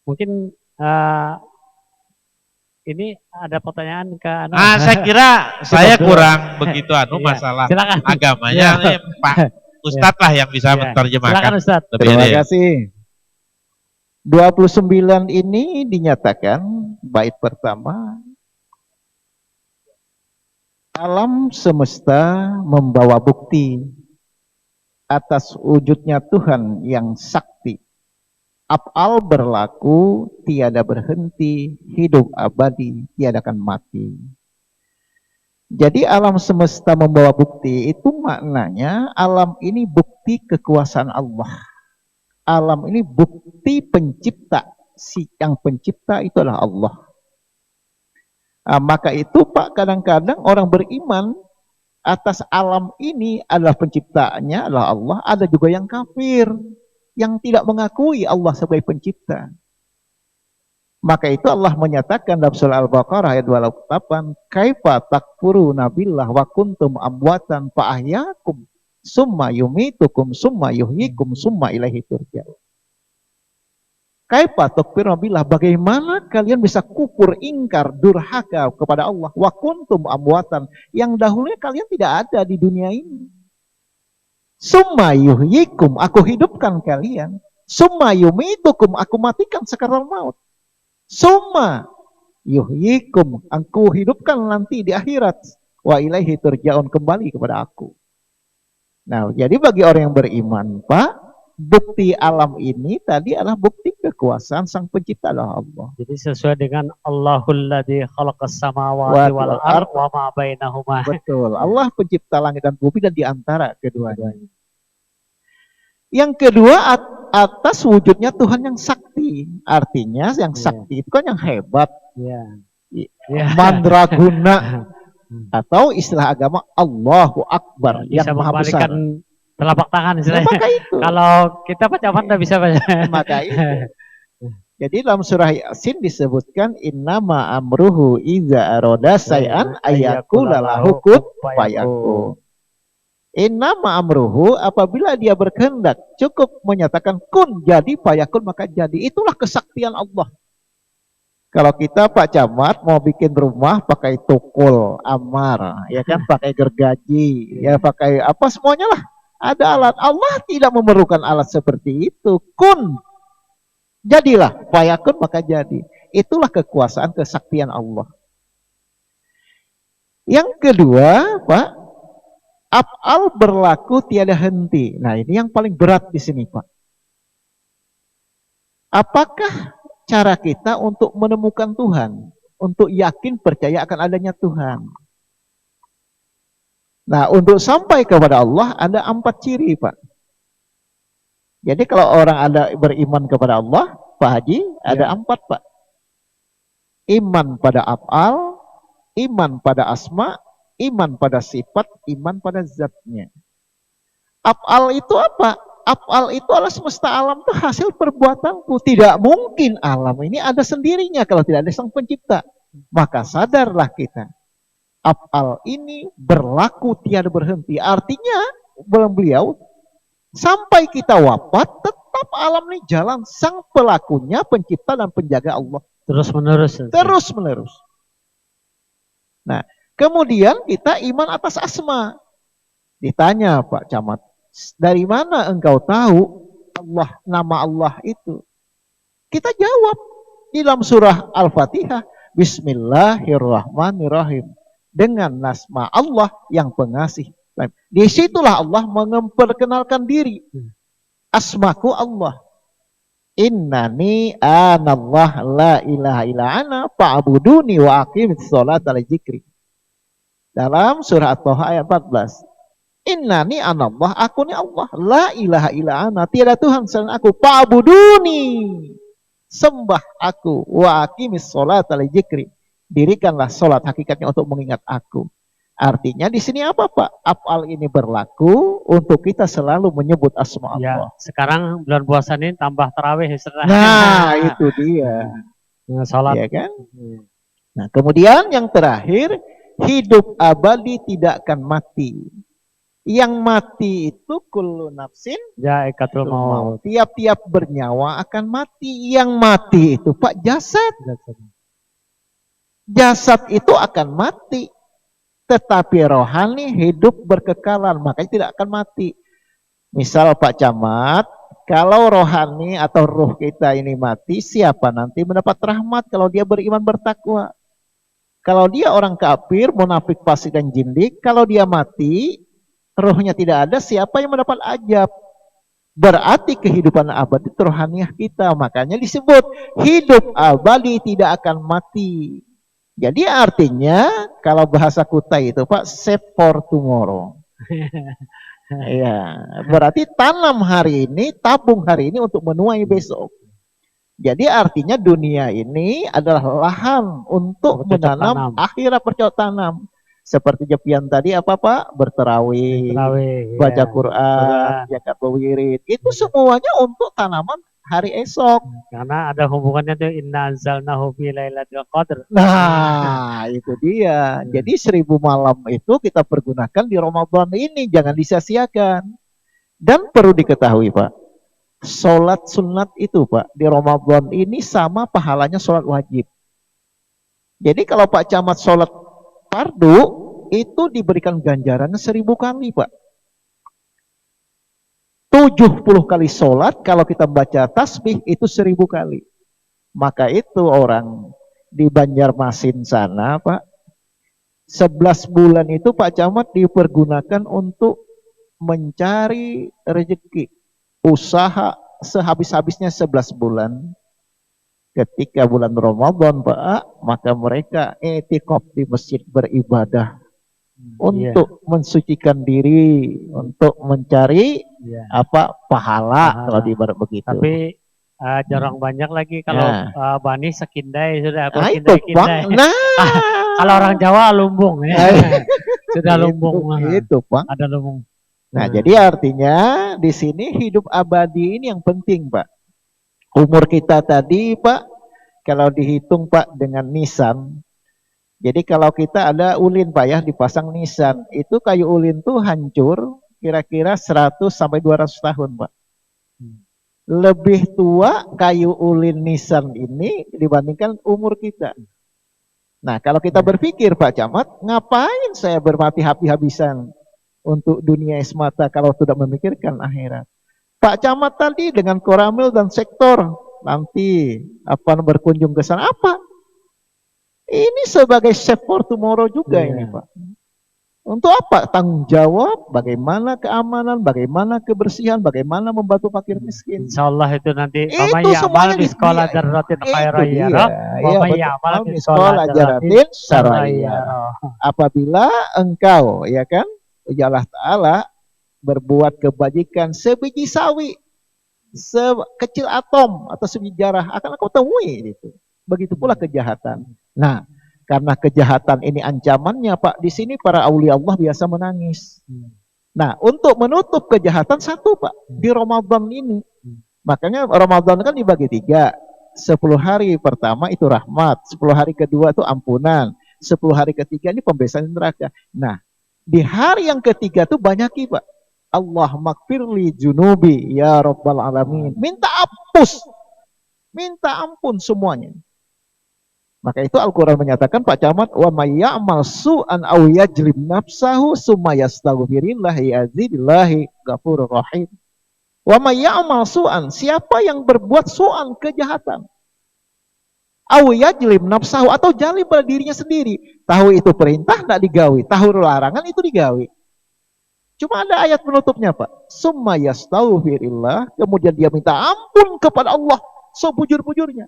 Mungkin ini ada pertanyaan ke saya kira saya kurang begitu masalah agamanya. Pak Ustadz lah yang bisa menerjemahkan. Silakan Ustadz. Terima kasih. 29 ini dinyatakan bait pertama, alam semesta membawa bukti atas wujudnya Tuhan yang sakti. Af'al berlaku, tiada berhenti, hidup abadi, tiada akan mati. Jadi alam semesta membawa bukti, itu maknanya alam ini bukti kekuasaan Allah. Alam ini bukti pencipta, si yang pencipta itu adalah Allah. Maka itu Pak, kadang-kadang orang beriman atas alam ini adalah penciptaannya adalah Allah, ada juga yang kafir, yang tidak mengakui Allah sebagai pencipta. Maka itu Allah menyatakan dalam surah Al-Baqarah ayat 28, kaifa takfuruna billah wa kuntum amwatan fa ahyakum summa yumitukum summa yuhyikum summa ilaihi turja'un. Kaifa takfuruna billah, bagaimana kalian bisa kufur, ingkar, durhaka kepada Allah, wa kuntum amwatan, yang dahulunya kalian tidak ada di dunia ini. Summa yuhyikum, aku hidupkan kalian. Summa yumitukum, aku matikan sakaral maut. Summa yuhyikum, aku hidupkan nanti di akhirat. Wa ilaihi turja'un, kembali kepada aku. Nah, jadi bagi orang yang beriman, Pak, bukti alam ini tadi adalah bukti kekuasaan Sang Pencipta adalah Allah. Jadi sesuai dengan Allahul ladzi khalaqas samawati wal ard wa ma bainahuma. Betul. Allah pencipta langit dan bumi dan di antara keduanya. Yang kedua, atas wujudnya Tuhan yang sakti. Artinya yang sakti itu kan yang hebat. Mandraguna. Atau istilah agama Allahu Akbar, yang Bisa maha besar. membalikan telapak tangan istilahnya. Maka itu. Kalau kita baca tidak bisa baca. Maka itu. Jadi dalam surah Yasin disebutkan innama amruhu iza aroda say'an ayyakula lahu kun fayakun. Innama amruhu, apabila dia berkehendak cukup menyatakan kun, jadi, fayakun, maka jadi. Itulah kesaktian Allah. Kalau kita Pak Camat mau bikin rumah pakai tukul, amar, ya kan, pakai gergaji, ya pakai apa semuanya lah. Ada alat. Allah tidak memerlukan alat seperti itu. Kun, jadilah, fayakun, maka jadi. Itulah kekuasaan kesaktian Allah. Yang kedua, Pak, af'al berlaku tiada henti. Nah, ini yang paling berat di sini, Pak. Apakah cara kita untuk menemukan Tuhan, untuk yakin percaya akan adanya Tuhan? Nah, untuk sampai kepada Allah ada 4 ciri, Pak. Jadi kalau orang ada beriman kepada Allah, Pak Haji, ada 4, Pak. Iman pada af'al, iman pada asma, iman pada sifat, iman pada zatnya. Af'al itu apa? Af'al itu adalah semesta alam itu hasil perbuatanku. Tidak mungkin alam ini ada sendirinya kalau tidak ada Sang Pencipta. Maka sadarlah kita. Af'al ini berlaku tiada berhenti. Artinya beliau sampai kita wafat tetap alam ini jalan. Sang pelakunya, pencipta dan penjaga Allah. Terus menerus. Terus menerus. Nah, kemudian kita iman atas asma. Ditanya Pak Camat, dari mana engkau tahu Allah, nama Allah itu? Kita jawab di dalam surah Al-Fatihah, Bismillahirrahmanirrahim. Dengan nama Allah yang pengasih. Disitulah Allah memperkenalkan diri. Asmaku Allah. Innani anallah la ilaha illa ana fa'buduni wa aqimits sholata li dzikri. Dalam surah At-Taha ayat 14. Innani anallah, aku ni Allah, la ilaha illa ana, tiada Tuhan selain aku, fa'buduni, sembah aku, wa aqimis sholata li dzikri, dirikanlah sholat hakikatnya untuk mengingat aku. Artinya di sini apa Pak? Af'al ini berlaku untuk kita selalu menyebut asma Allah. Ya, sekarang bulan puasa ini tambah tarawih. Nah, itu dia. Sholat. Ya kan? Nah, kemudian yang terakhir, hidup abadi tidak akan mati. Yang mati itu kullu nafsin Za'iqatul maut. Tiap-tiap bernyawa akan mati. Yang mati itu Pak jasad. Jasad itu akan mati. Tetapi rohani hidup berkekalan, makanya tidak akan mati. Misal Pak Camat, kalau rohani atau ruh kita ini mati, siapa nanti mendapat rahmat kalau dia beriman bertakwa? Kalau dia orang kafir, munafik, fasik dan jindik, kalau dia mati, rohnya tidak ada, siapa yang mendapat ajab? Berarti kehidupan abadi itu rohaniah kita. Makanya disebut hidup abadi tidak akan mati. Jadi artinya kalau bahasa Kutai itu Pak, save for tomorrow. Ya, berarti tanam hari ini, tabung hari ini untuk menuai besok. Jadi artinya dunia ini adalah lahan untuk menanam akhirat bercocok tanam. Seperti Jepian tadi apa Pak? Berterawih, baca Quran, zakat wirid. Itu semuanya untuk tanaman hari esok. Karena ada hubungannya tuh inna anzalnahu fi lailatul qadr. Nah, itu dia. Jadi 1000 malam itu kita pergunakan di Ramadan ini, jangan disia-siakan. Dan perlu diketahui Pak, sholat sunat itu Pak di Ramadan ini sama pahalanya sholat wajib. Jadi kalau Pak Camat sholat fardu itu diberikan ganjarannya 1000 kali Pak. 70 kali sholat, kalau kita baca tasbih itu 1000 kali. Maka itu orang di Banjarmasin sana Pak, 11 bulan itu Pak Camat dipergunakan untuk mencari rezeki, usaha sehabis-habisnya 11 bulan. Ketika bulan Ramadan Pak, maka mereka i'tikaf di masjid beribadah untuk mensucikan diri, untuk mencari pahala kalau diibarat begitu. Tapi jarang banyak lagi kalau Bani sekindai sudah Nah, itu berkindai-kindai. Pak. Nah, kalau orang Jawa lumbung ya. Sudah lumbung. Itu Pak. Ada lumbung. Nah, jadi artinya di sini hidup abadi ini yang penting, Pak. Umur kita tadi, Pak, kalau dihitung, Pak, dengan nisan. Jadi kalau kita ada ulin, Pak, ya, dipasang nisan, itu kayu ulin tuh hancur kira-kira 100 sampai 200 tahun, Pak. Lebih tua kayu ulin nisan ini dibandingkan umur kita. Nah, kalau kita berpikir, Pak Camat, ngapain saya bermati habis-habisan untuk dunia semata kalau tidak memikirkan akhirat? Pak Camat tadi dengan Koramil dan sektor nanti berkunjung ke sana apa? Ini sebagai save for tomorrow juga ini Pak. Untuk apa? Tanggung jawab, bagaimana keamanan, bagaimana kebersihan, bagaimana membantu fakir miskin. Insya Allah itu nanti Itu semuanya di sekolah Darratin Khairaya. Di sekolah Darratin Saraya. Apabila engkau, ya kan, ya Allah Ta'ala berbuat kebajikan sebiji sawi, sekecil atom atau sebiji jarah akan kau temui itu. Begitu pula kejahatan. Nah, karena kejahatan ini ancamannya, Pak, di sini para aulia Allah biasa menangis. Nah, untuk menutup kejahatan satu, Pak, di Ramadan ini. Makanya Ramadan kan dibagi 3. 10 hari pertama itu rahmat, 10 hari kedua itu ampunan, 10 hari ketiga ini pembebasan neraka. Nah, di hari yang ketiga itu banyaki, Pak. Allah makfirli junubi ya Rabbal alamin. Minta hapus. Minta ampun semuanya. Maka itu Al-Quran menyatakan, Pak Camat, wa may ya'mal su'an aw yajlim nafsahu summa yastaghfirillahi azidillahi ghafurur rahim. Wa may ya'mal su'an, siapa yang berbuat su'an kejahatan, aw yajlim nafsahu, atau jalim pada dirinya sendiri, tahu itu perintah tidak digawi, tahu larangan itu digawi. Cuma ada ayat penutupnya, Pak. Summa yastaghfirillah, kemudian dia minta ampun kepada Allah sebujur-bujurnya.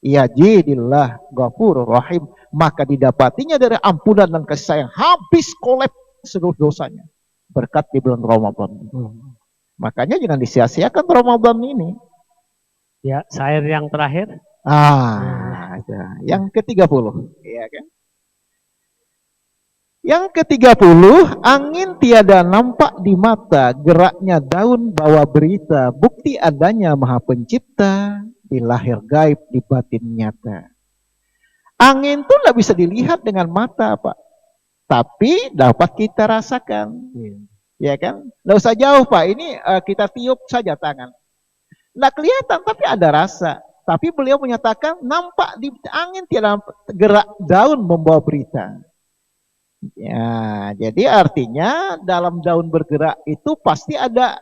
Yajidillah ghafurur rahim, maka didapatinya dari ampunan dan kasih sayang, habis kolep seluruh dosanya berkat di bulan Ramadan. Makanya jangan disia-siakan Ramadan ini. Ya, syair yang terakhir. Yang ke-30, ya kan? Yang ke-30, angin tiada nampak di mata, geraknya daun bawa berita, bukti adanya Maha Pencipta, di lahir gaib, di batin nyata. Angin itu tidak bisa dilihat dengan mata, Pak. Tapi dapat kita rasakan. Ya kan? Tidak usah jauh, Pak. Ini kita tiup saja tangan. Tidak kelihatan, tapi ada rasa. Tapi beliau menyatakan, nampak di angin tiada gerak daun membawa berita. Ya, jadi artinya dalam daun bergerak itu pasti ada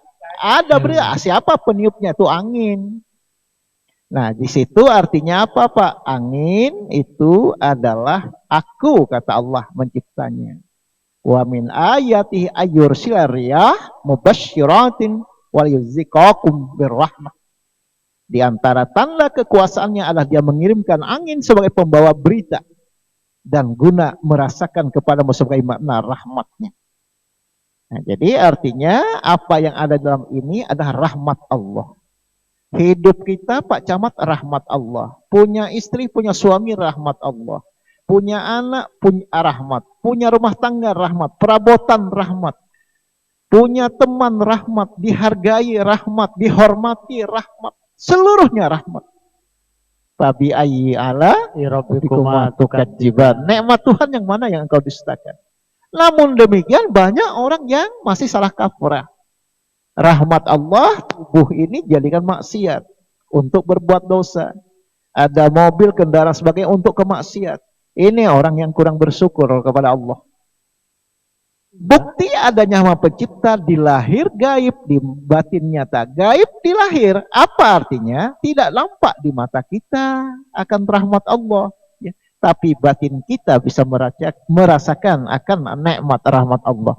berita. Siapa peniupnya? Itu angin. Nah, di situ artinya apa, Pak? Angin itu adalah aku, kata Allah menciptanya. Wa min ayatihi ayyursila riyah mubasysyiratin wal yuzziqakum birrahmah. Di antara tanda kekuasaannya adalah dia mengirimkan angin sebagai pembawa berita dan guna merasakan kepadamu sebagai makna rahmatnya. Nah, jadi artinya apa yang ada dalam ini adalah rahmat Allah. Hidup kita, Pak Camat, rahmat Allah. Punya istri, punya suami, rahmat Allah. Punya anak, punya rahmat. Punya rumah tangga, rahmat. Perabotan, rahmat. Punya teman, rahmat. Dihargai, rahmat. Dihormati, rahmat. Seluruhnya rahmat. Tabi ayyi ala rabbikuma tukadziban. Nikmat Tuhan yang mana yang engkau dustakan? Namun demikian banyak orang yang masih salah kaprah. Rahmat Allah, tubuh ini jadikan maksiat untuk berbuat dosa. Ada mobil, kendaraan sebagai untuk kemaksiat. Ini orang yang kurang bersyukur kepada Allah. Bukti adanya Maha Pencipta di lahir gaib, di batin nyata gaib, di lahir. Apa artinya? Tidak nampak di mata kita akan rahmat Allah. Ya. Tapi batin kita bisa merasakan akan nikmat rahmat Allah.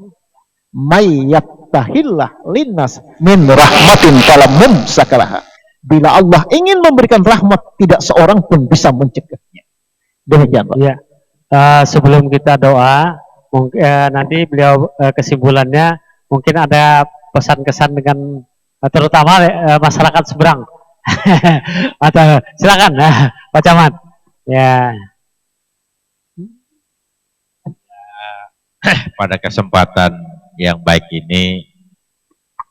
May yaftahillah linnas min rahmatin falam sakalaha. Bila Allah ingin memberikan rahmat, tidak seorang pun bisa mencegahnya. Demikian, Pak. Ya. Sebelum kita doa, nanti beliau kesimpulannya mungkin ada pesan-kesan dengan terutama masyarakat seberang. Atau silakan Pak Camat. Ya. Pada kesempatan yang baik ini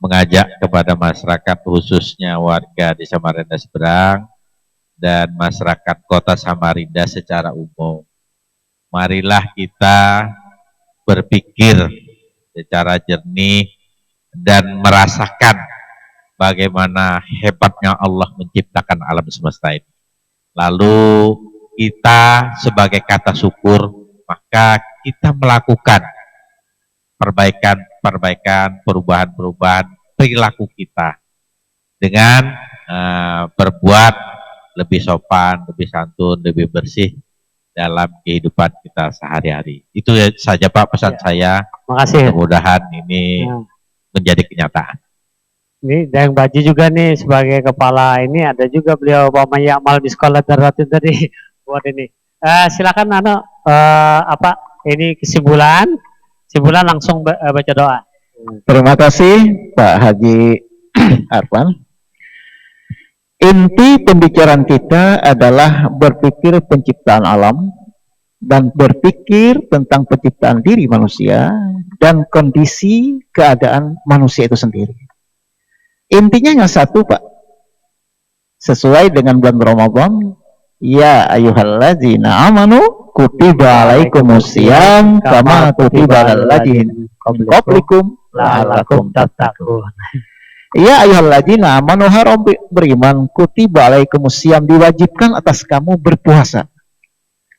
mengajak kepada masyarakat khususnya warga di Samarinda Seberang dan masyarakat kota Samarinda secara umum. Marilah kita berpikir secara jernih dan merasakan bagaimana hebatnya Allah menciptakan alam semesta ini. Lalu kita sebagai kata syukur, maka kita melakukan perbaikan, perubahan perilaku kita dengan berbuat lebih sopan, lebih santun, lebih bersih dalam kehidupan kita sehari-hari. Itu saja Pak pesan saya. Makasih. Mudah-mudahan ini menjadi kenyataan. Ini Dayang Baji juga nih sebagai kepala ini ada juga beliau Pak Maya Amal di sekolah Darwatin tadi buat ini. Silakan apa ini kesimpulan langsung baca doa. Terima kasih Pak Haji Arfan. Inti pembicaraan kita adalah berpikir penciptaan alam dan berpikir tentang penciptaan diri manusia dan kondisi keadaan manusia itu sendiri. Intinya yang satu Pak, sesuai dengan bulan Ramadan, ya ayyuhalladzina amanu kutiba alaikumusiyam kama kutiba alal ladzina min qablikum la'allakum tattaqun. Ya ayyuhalladzina amanu haram beriman kutiba alaikumusiyam diwajibkan atas kamu berpuasa.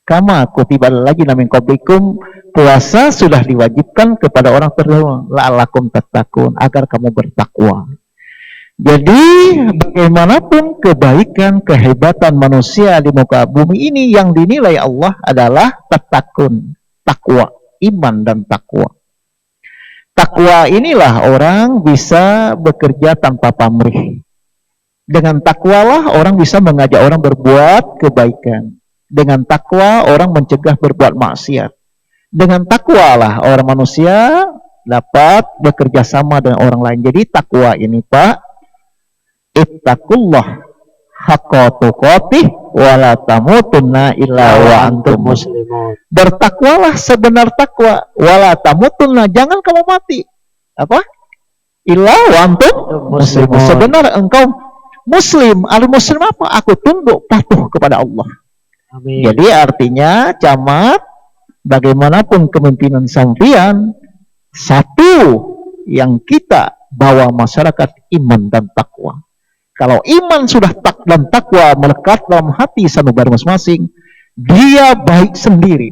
Kama kutiba alal ladzina min qablikum, puasa sudah diwajibkan kepada orang terdahulu la'allakum tattaqun, agar kamu bertakwa. Jadi bagaimanapun kebaikan, kehebatan manusia di muka bumi ini yang dinilai Allah adalah tatakun, takwa, iman dan takwa. Takwa inilah orang bisa bekerja tanpa pamrih. Dengan takwalah orang bisa mengajak orang berbuat kebaikan. Dengan takwa orang mencegah berbuat maksiat. Dengan takwalah orang manusia dapat bekerja sama dengan orang lain. Jadi takwa ini Pak, ittaqullah haqqa tuqatih wa la tamutunna illa wa antum muslimun. Bertakwalah sebenar takwa, wa la tamutunna, jangan kamu mati. Apa? Illa wa antum muslimun. Sebenar engkau muslim. Al-muslim apa? Aku tunduk patuh kepada Allah. Amin. Jadi artinya camat, bagaimanapun kepemimpinan sampean, satu yang kita bawa masyarakat iman dan takwa. Kalau iman sudah dan takwa melekat dalam hati sanubari masing-masing, dia baik sendiri.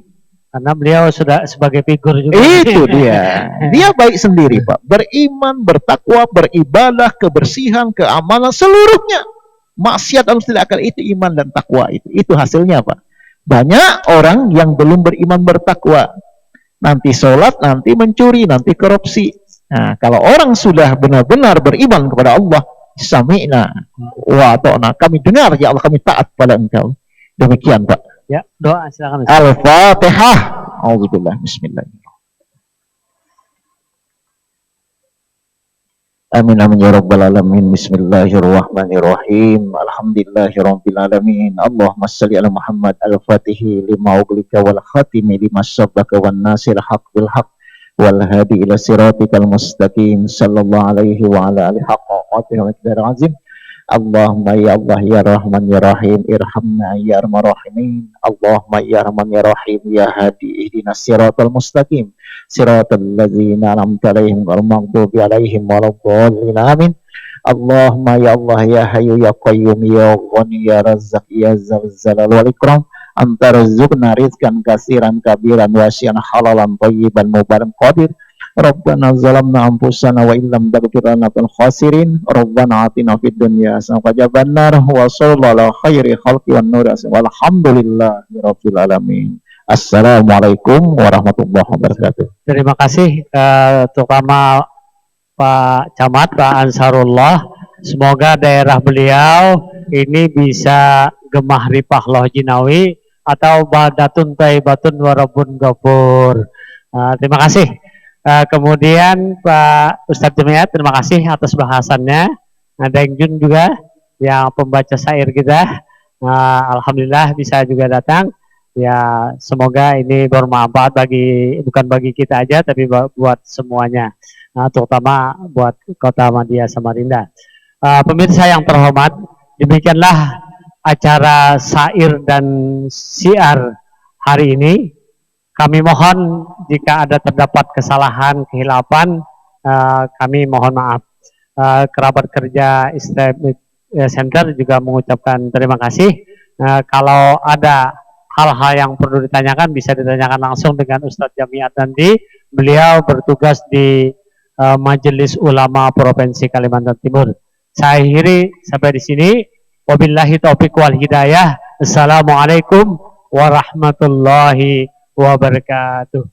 Karena beliau sudah sebagai figur juga. Itu dia. Dia baik sendiri, Pak. Beriman, bertakwa, beribadah, kebersihan, keamanan, seluruhnya. Maksiat dan tidak akan itu iman dan takwa itu. Itu hasilnya, Pak. Banyak orang yang belum beriman bertakwa. Nanti sholat, nanti mencuri, nanti korupsi. Nah, kalau orang sudah benar-benar beriman kepada Allah, sami'na wa ta'na, kami dengar ya Allah, kami taat pada engkau. Demikian Pak. Ya, doa silakan. Al-Fatihah. Auzubillah, bismillahirrahmanirrahim. Amin amin ya rabbal alamin. Bismillahirrahmanirrahim. Alhamdulillahirabbil alamin. Allahumma shalli ala Muhammad al-Fatihi lima ughliqa wal khatimi lima sabaqa wan nasir haq bil haq wal hadi ila siratikal mustaqim sallallahu alaihi wa ala alihi haqqa qadrihi wa miqdaril azim. Allahumma ya Allah ya Rahman ya Rahim irhamna ya arhamar rahimin. Allahumma ya Rahman ya Rahim ya hadi ihdinas siratal mustaqim siratal ladzina an'amta alaihim ghairil maghdubi alaihim waladdallin. Amin. Allahumma ya Allah ya Hayyu ya Qayyum ya Ghani ya Razzaq ya Dzal Jalali wal Ikram. Anta rizqna rizqan katsiran kabiran wasi'an halalan thayyiban mubarakan qadir. Rabbana zalamna anfusana wa illam taghfir lana fil khasirin. Rabbana atina fid dunya hasanah wa qina adzabannar. Wa sallallahu ala khairi khalqi wan nur. Walhamdulillahi rabbil alamin. Assalamualaikum warahmatullahi wabarakatuh. Terima kasih terutama Pak Camat, Pak Ansarullah. Semoga daerah beliau ini bisa gemah ripah loh jinawi atau badatun taibatun warabun gafur. Terima kasih. Kemudian Pak Ustadz Jemiat, terima kasih atas bahasannya. Deng Jun juga yang pembaca syair kita. Alhamdulillah bisa juga datang. Ya, semoga ini bermanfaat bukan bagi kita aja, tapi buat semuanya, terutama buat Kota Madya Samarinda. Pemirsa yang terhormat, demikianlah acara syair dan syiar hari ini. Kami mohon jika ada terdapat kesalahan, kehilapan, kami mohon maaf. Kerabat kerja Islamic Center juga mengucapkan terima kasih. Kalau ada hal-hal yang perlu ditanyakan bisa ditanyakan langsung dengan Ustadz Jamiat nanti. Beliau bertugas di Majelis Ulama Provinsi Kalimantan Timur. Saya akhiri sampai di sini. Wabillahi taufiq wal hidayah. Assalamualaikum warahmatullahi wabarakatuh.